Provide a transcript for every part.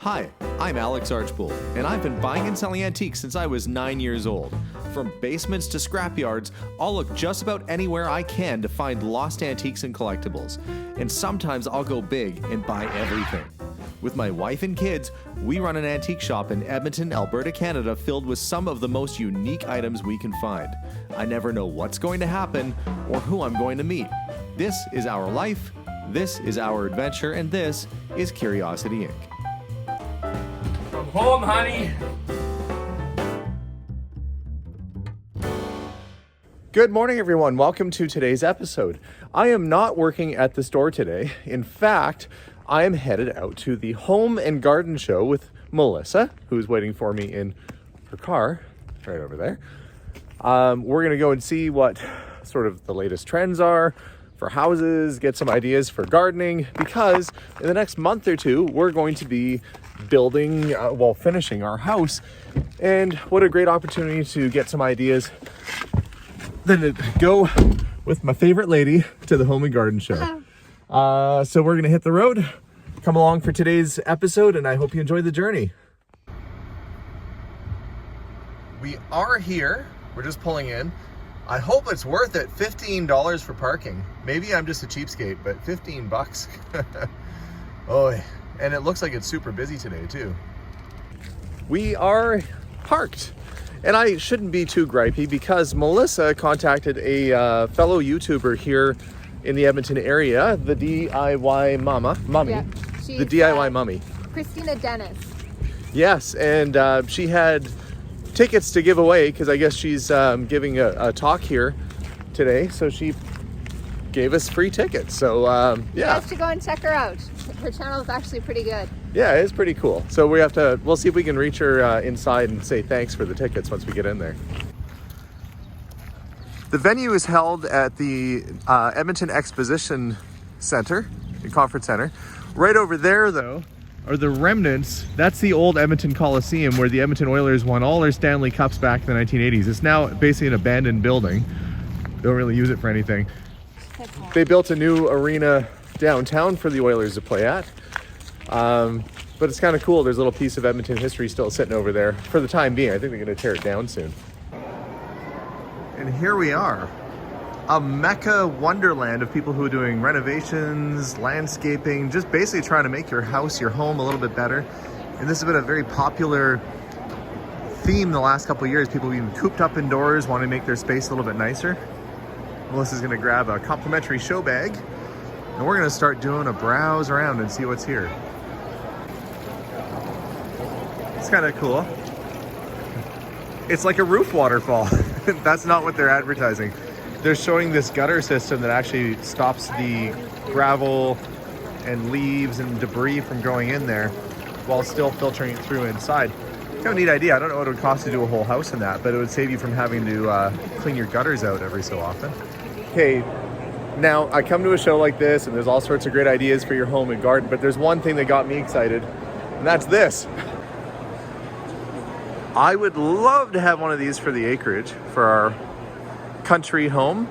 Hi, I'm Alex Archbold, and I've been buying and selling antiques since I was 9 years old. From basements to scrapyards, I'll look just about anywhere I can to find lost antiques and collectibles. And sometimes I'll go big and buy everything. With my wife and kids, we run an antique shop in Edmonton, Alberta, Canada, filled with some of the most unique items we can find. I never know what's going to happen or who I'm going to meet. This is our life, this is our adventure, and this is Curiosity Inc. From home, honey. Good morning, everyone. Welcome to today's episode. I am not working at the store today. In fact, I am headed out to the Home and Garden Show with Melissa, who's waiting for me in her car right over there. We're going to go and see what sort of the latest trends are for houses, get some ideas for gardening, because in the next month or two, we're going to be building, finishing our house. And what a great opportunity to get some ideas than to go with my favorite lady to the Home and Garden Show. So we're gonna hit the road. Come along for today's episode, and I hope you enjoy the journey. We are here. We're just pulling in. I hope it's worth it. $15 for parking. Maybe I'm just a cheapskate, but 15 bucks. Oh, and it looks like it's super busy today too. We are parked. And I shouldn't be too gripey because Melissa contacted a fellow YouTuber here in the Edmonton area, the DIY Mummy. Yeah, the DIY Mummy. Christina Dennis. Yes, and she had tickets to give away because I guess she's giving a talk here today. So she gave us free tickets. So yeah. You guys should go and check her out. Her channel is actually pretty good. Yeah, it's pretty cool. So we'll see if we can reach her inside and say thanks for the tickets once we get in there. The venue is held at the Edmonton Exposition Center, the Conference Center. Right over there, though, are the remnants. That's the old Edmonton Coliseum where the Edmonton Oilers won all their Stanley Cups back in the 1980s. It's now basically an abandoned building. Don't really use it for anything. They built a new arena downtown for the Oilers to play at. But it's kind of cool. There's a little piece of Edmonton history still sitting over there for the time being. I think they're going to tear it down soon. And here we are, a mecca wonderland of people who are doing renovations, landscaping, just basically trying to make your house, your home a little bit better. And this has been a very popular theme the last couple of years. People have been cooped up indoors, want to make their space a little bit nicer. Melissa's going to grab a complimentary show bag, and we're going to start doing a browse around and see what's here. It's kind of cool. It's like a roof waterfall. That's not what they're advertising. They're showing this gutter system that actually stops the gravel and leaves and debris from going in there while still filtering it through inside. Kind of neat idea. I don't know what it would cost to do a whole house in that, but it would save you from having to clean your gutters out every so often. Okay, now I come to a show like this and there's all sorts of great ideas for your home and garden, but there's one thing that got me excited, and that's this. I would love to have one of these for the acreage for our country home.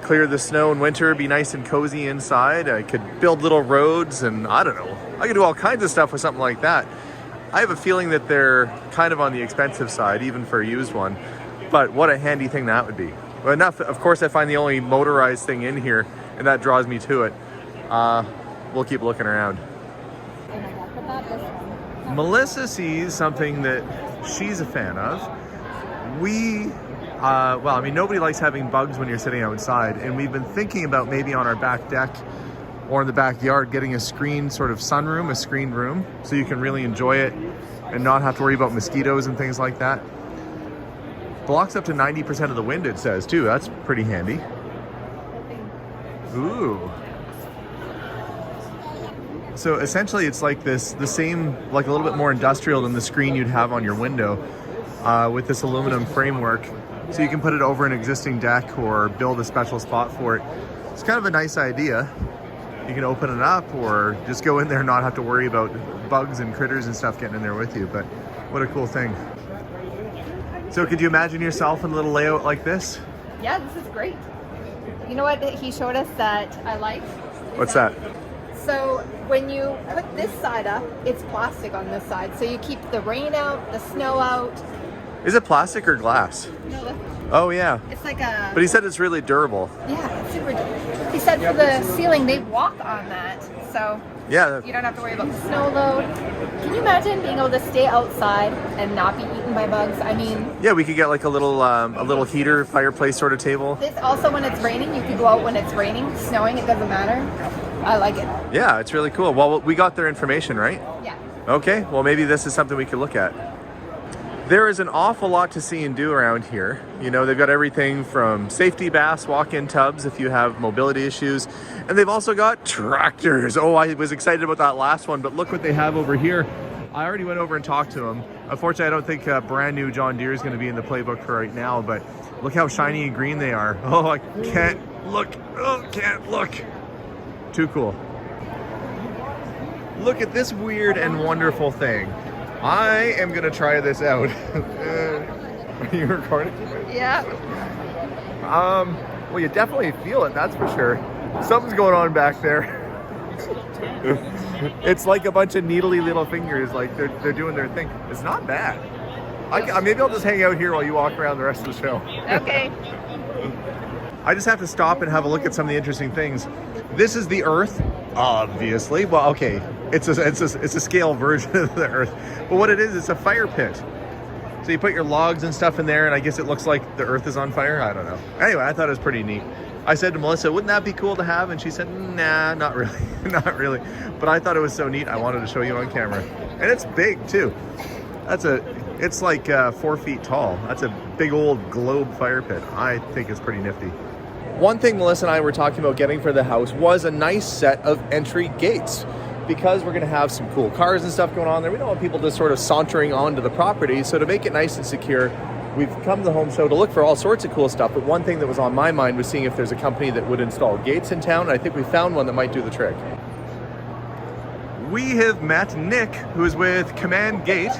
Clear the snow in winter, be nice and cozy inside. I could build little roads and I don't know. I could do all kinds of stuff with something like that. I have a feeling that they're kind of on the expensive side, even for a used one. But what a handy thing that would be. But enough, of course, I find the only motorized thing in here, and that draws me to it. We'll keep looking around. Melissa sees something that she's a fan of. Nobody likes having bugs when you're sitting outside, and we've been thinking about maybe on our back deck or in the backyard getting a screened sort of sunroom, a screened room, so you can really enjoy it and not have to worry about mosquitoes and things like that. Blocks up to 90% of the wind, it says, too. That's pretty handy. Ooh. So essentially it's like the same, like a little bit more industrial than the screen you'd have on your window with this aluminum framework. So you can put it over an existing deck or build a special spot for it. It's kind of a nice idea. You can open it up or just go in there and not have to worry about bugs and critters and stuff getting in there with you. But what a cool thing. So could you imagine yourself in a little layout like this? Yeah, this is great. You know what he showed us that I like? What's that? So when you put this side up, it's plastic on this side. So you keep the rain out, the snow out. Is it plastic or glass? No, look, Oh yeah. it's like a, But he said it's really durable. yeah, it's super. He said for the ceiling, they walk on that. So Yeah. you don't have to worry about the snow load. Can you imagine being able to stay outside and not be eaten by bugs? I mean, Yeah, we could get like a little heater, fireplace sort of table. this also when it's raining, you could go out when it's raining, snowing, it doesn't matter. I like it. Yeah, it's really cool. Well, we got their information, right? Yeah. Okay, well maybe this is something we could look at. There is an awful lot to see and do around here. You know, they've got everything from safety baths, walk-in tubs if you have mobility issues, and they've also got tractors. Oh, I was excited about that last one, but look what they have over here. I already went over and talked to them. Unfortunately, I don't think a brand new John Deere is going to be in the playbook for right now, but look how shiny and green they are. Oh, I can't look. Oh, can't look. Too cool. Look at this weird and wonderful thing. I am gonna try this out. Are you recording? Yeah. Well, you definitely feel it, that's for sure. Something's going on back there. It's like a bunch of needly little fingers, like they're doing their thing. It's not bad. Maybe I'll just hang out here while you walk around the rest of the show. Okay. I just have to stop and have a look at some of the interesting things. This is the Earth, obviously. Well, okay, it's a scale version of the Earth, but what it is, it's a fire pit. So you put your logs and stuff in there, and I guess it looks like the Earth is on fire. I don't know. Anyway, I thought it was pretty neat. I said to Melissa, "Wouldn't that be cool to have?" And she said, "Nah, not really, not really." But I thought it was so neat. I wanted to show you on camera, and it's big too. It's like 4 feet tall. That's a big old globe fire pit. I think it's pretty nifty. One thing Melissa and I were talking about getting for the house was a nice set of entry gates, because we're going to have some cool cars and stuff going on there. We don't want people just sort of sauntering onto the property. So to make it nice and secure, we've come to the home show to look for all sorts of cool stuff. But one thing that was on my mind was seeing if there's a company that would install gates in town. And I think we found one that might do the trick. We have met Nick, who is with Command Gate.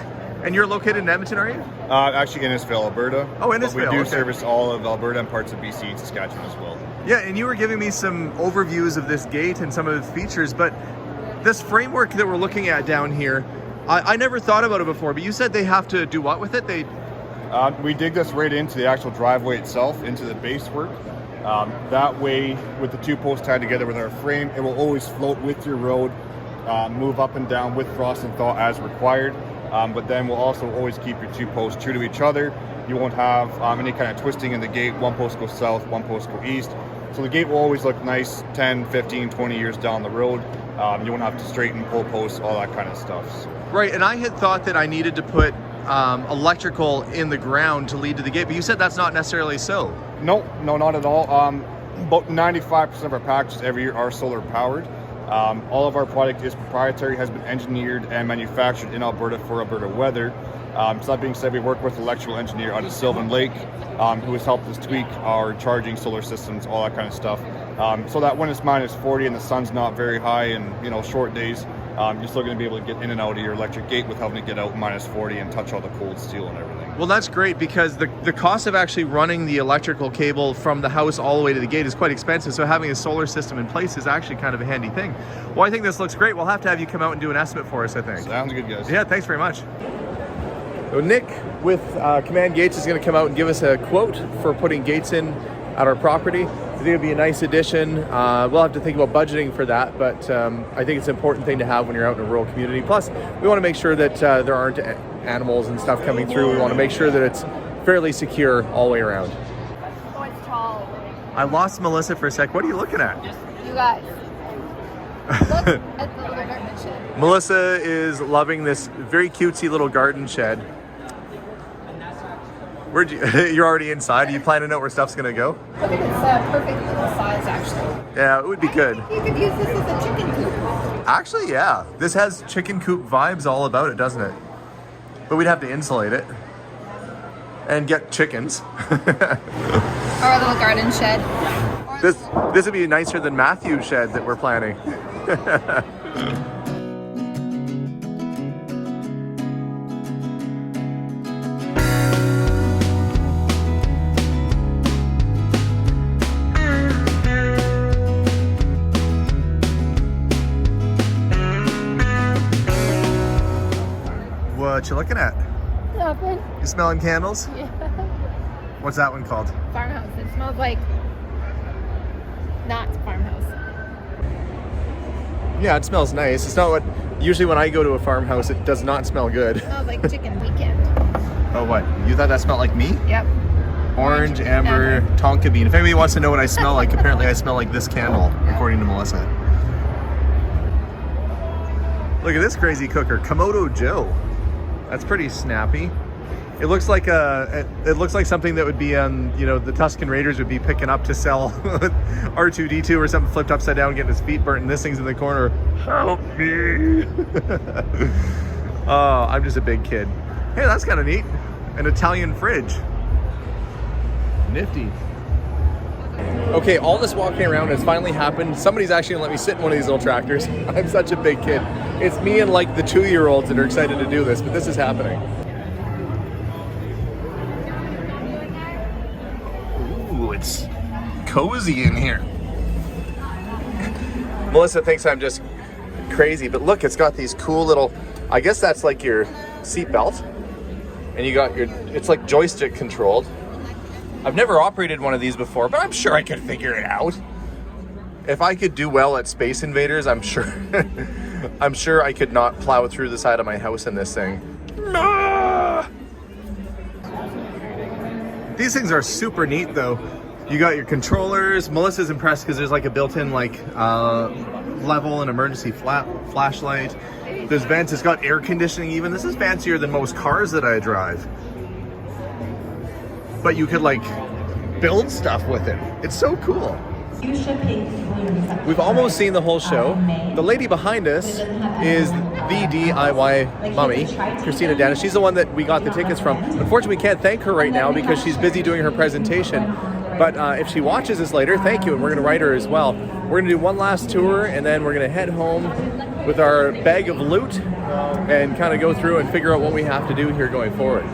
And you're located in Edmonton, are you? Actually, Innisfil, Alberta. Oh, Innisfil, But we do okay. service all of Alberta and parts of BC and Saskatchewan as well. Yeah, and you were giving me some overviews of this gate and some of its features, but this framework that we're looking at down here, I never thought about it before, but you said they have to do what with it? We dig this right into the actual driveway itself, into the base work. That way, with the two posts tied together with our frame, it will always float with your road, move up and down with frost and thaw as required. But then we'll also always keep your two posts true to each other. You won't have any kind of twisting in the gate. One post goes south, one post goes east. So the gate will always look nice 10, 15, 20 years down the road. You won't have to straighten, pull posts, all that kind of stuff. So. Right, and I had thought that I needed to put electrical in the ground to lead to the gate, but you said that's not necessarily so. No, not at all. About 95% of our packages every year are solar powered. All of our product is proprietary, has been engineered and manufactured in Alberta for Alberta weather. So that being said, we work with an electrical engineer out of Sylvan Lake, who has helped us tweak our charging solar systems, all that kind of stuff. So that when it's minus 40 and the sun's not very high and short days, you're still going to be able to get in and out of your electric gate with having to get out minus 40 and touch all the cold steel and everything. Well, that's great, because the cost of actually running the electrical cable from the house all the way to the gate is quite expensive, so having a solar system in place is actually kind of a handy thing. Well, I think this looks great. We'll have to have you come out and do an estimate for us, I think. Sounds good, guys. Yeah, thanks very much. So Nick with Command Gates is going to come out and give us a quote for putting gates in at our property. I think it'd be a nice addition. We'll have to think about budgeting for that, but I think it's an important thing to have when you're out in a rural community. Plus, we want to make sure that there aren't animals and stuff coming through. We want to make sure that it's fairly secure all the way around. Oh, it's tall. I lost Melissa for a sec. What are you looking at? You guys. Look at the little garden shed. Melissa is loving this very cutesy little garden shed. Where'd you? You're already inside. Are you planning out where stuff's gonna go? Look at this perfect little size, actually. Yeah, it would be good. You could use this as a chicken coop. Actually, yeah. This has chicken coop vibes all about it, doesn't it? But we'd have to insulate it and get chickens. Or a little garden shed. Or This would be nicer than Matthew's shed that we're planning. What you looking at? Nothing. You smelling candles? Yeah. What's that one called? Farmhouse. It smells like not farmhouse. Yeah, it smells nice. It's not what usually when I go to a farmhouse, it does not smell good. It smells like chicken weekend. Oh, what? You thought that smelled like me? Yep. Orange, amber, tonka bean. If anybody wants to know what I smell like, apparently I smell like this candle, according to Melissa. Look at this crazy cooker, Komodo Joe. That's pretty snappy. It looks like something that would be on, you know, the Tusken Raiders would be picking up to sell R2-D2 or something flipped upside down, getting his feet burnt, and this thing's in the corner. Help me! Oh, I'm just a big kid. Hey, that's kind of neat. An Italian fridge. Nifty. Okay, all this walking around has finally happened. Somebody's actually gonna let me sit in one of these little tractors. I'm such a big kid. It's me and like the 2-year-olds that are excited to do this, but this is happening. Ooh, it's cozy in here. Melissa thinks I'm just crazy, but look, it's got these cool little, I guess that's like your seat belt. And you got your, it's like joystick controlled. I've never operated one of these before, but I'm sure I could figure it out. If I could do well at Space Invaders, I'm sure I'm sure I could not plow through the side of my house in this thing. Ah! These things are super neat though. You got your controllers. Melissa's impressed because there's like a built-in like level and emergency flashlight. There's vents. It's got air conditioning even. This is fancier than most cars that I drive. But you could like build stuff with it. It's so cool. We've almost seen the whole show. The lady behind us is the DIY mummy, Christina Dennis. She's the one that we got the tickets from. Unfortunately, we can't thank her right now because she's busy doing her presentation. But if she watches this later, thank you, and we're going to write her as well. We're going to do one last tour, and then we're going to head home with our bag of loot and kind of go through and figure out what we have to do here going forward.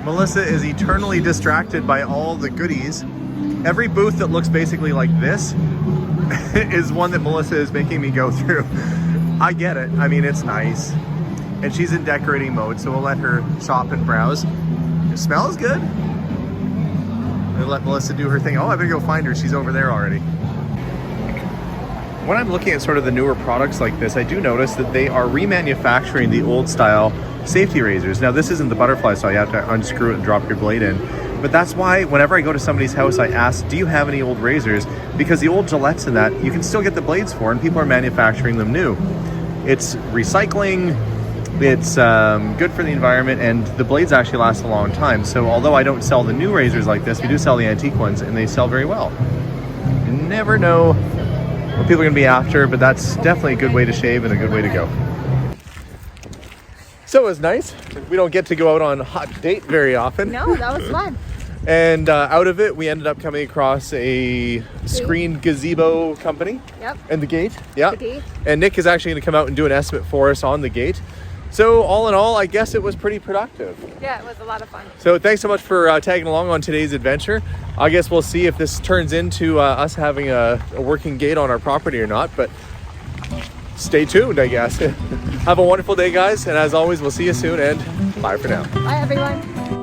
Melissa is eternally distracted by all the goodies. Every booth that looks basically like this is one that Melissa is making me go through. I get it. I mean, it's nice. And she's in decorating mode, so we'll let her shop and browse. It smells good. We'll let Melissa do her thing. Oh, I better go find her. She's over there already. When I'm looking at sort of the newer products like this, I do notice that they are remanufacturing the old style safety razors. Now, this isn't the butterfly style. You have to unscrew it and drop your blade in. But that's why whenever I go to somebody's house, I ask, do you have any old razors? Because the old Gillettes and that, you can still get the blades for, and people are manufacturing them new. It's recycling, it's good for the environment, and the blades actually last a long time. So although I don't sell the new razors like this, we do sell the antique ones, and they sell very well. You never know what people are going to be after, but that's definitely a good way to shave and a good way to go. So it was nice. We don't get to go out on a hot date very often. No, that was fun. And out of it, we ended up coming across a screened gazebo company. Yep. And the gate. Yeah. The gate. And Nick is actually going to come out and do an estimate for us on the gate. So all in all, I guess it was pretty productive. Yeah, it was a lot of fun. So thanks so much for tagging along on today's adventure. I guess we'll see if this turns into us having a working gate on our property or not, but stay tuned, I guess. Have a wonderful day, guys. And as always, we'll see you soon, and bye for now. Bye, everyone.